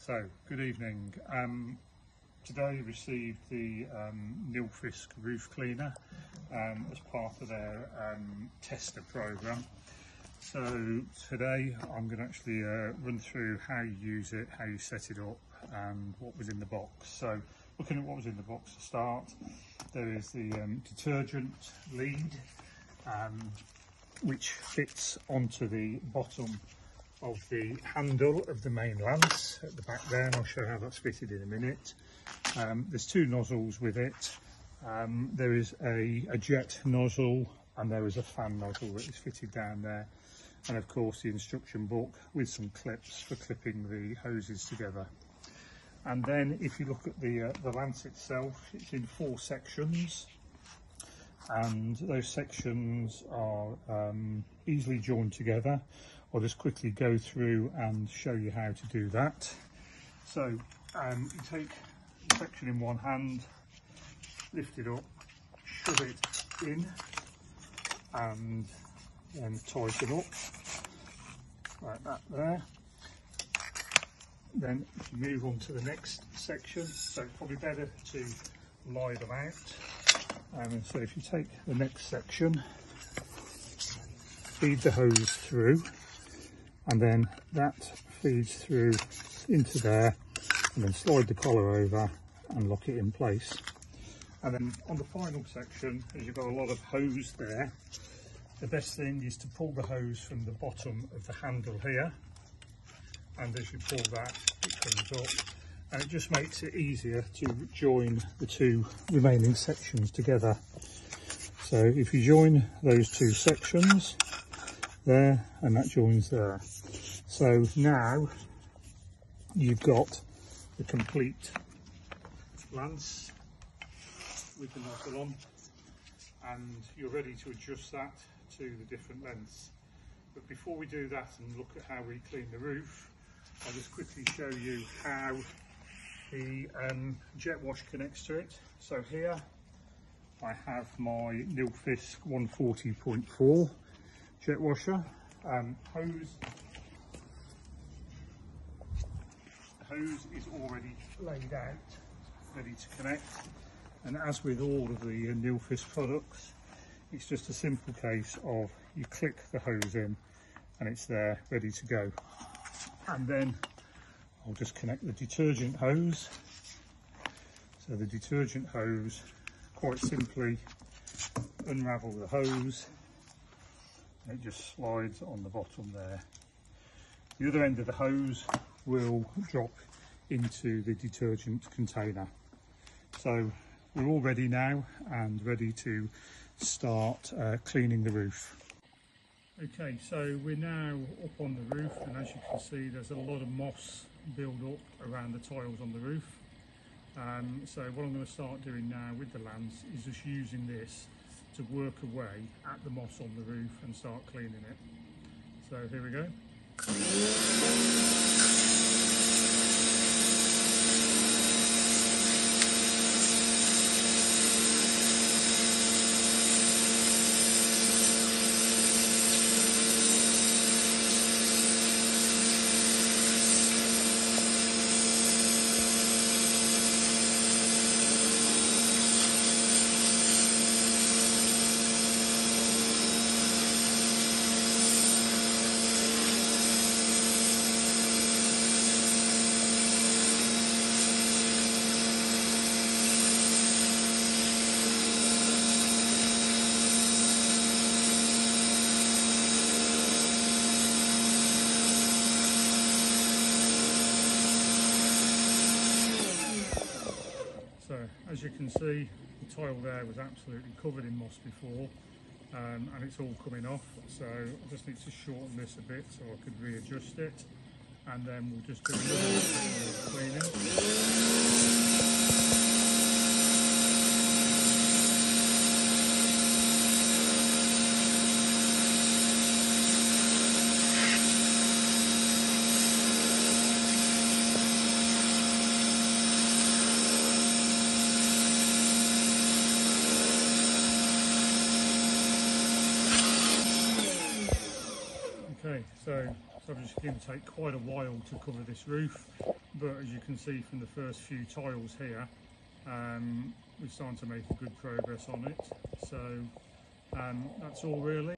So, good evening. Today received the Nilfisk roof cleaner as part of their tester program. So today I'm going to actually run through how you use it, how you set it up and what was in the box. So looking at what was in the box to start, there is the detergent lead which fits onto the bottom of the handle of the main lance at the back there, and I'll show how that's fitted in a minute. There's two nozzles with it. There is a jet nozzle and there is a fan nozzle that is fitted down there, and of course the instruction book with some clips for clipping the hoses together. And then if you look at the lance itself, it's in 4 sections, and those sections are easily joined together. I'll just quickly go through and show you how to do that. So you take the section in one hand, lift it up, shove it in and then tighten up like that there. Then if you move on to the next section, so it's probably better to lie them out. And so if you take the next section, feed the hose through, and then that feeds through into there, and then slide the collar over and lock it in place. And then on the final section, as you've got a lot of hose there, the best thing is to pull the hose from the bottom of the handle here, and as you pull that, it comes up, and it just makes it easier to join the two remaining sections together. So if you join those two sections there, and that joins there. So now you've got the complete lance with the nozzle on, and you're ready to adjust that to the different lengths. But before we do that and look at how we clean the roof, I'll just quickly show you how the jet wash connects to it. So here I have my Nilfisk 140.4 jet washer. Hose is already laid out, ready to connect, and as with all of the Nilfisk products, it's just a simple case of you click the hose in and it's there ready to go. And then I'll just connect the detergent hose. So the detergent hose, quite simply unravel the hose, and it just slides on the bottom there. The other end of the hose will drop into the detergent container. So we're all ready now and ready to start cleaning the roof. Okay, so we're now up on the roof, and as you can see there's a lot of moss build up around the tiles on the roof. So what I'm going to start doing now with the lance is just using this to work away at the moss on the roof and start cleaning it. So here we go. So as you can see, the tile there was absolutely covered in moss before, and it's all coming off. So I just need to shorten this a bit so I could readjust it, and then we'll just do a little bit more cleaning. Okay, so it's obviously going to take quite a while to cover this roof. but as you can see from the first few tiles here, we're starting to make a good progress on it. So that's all really.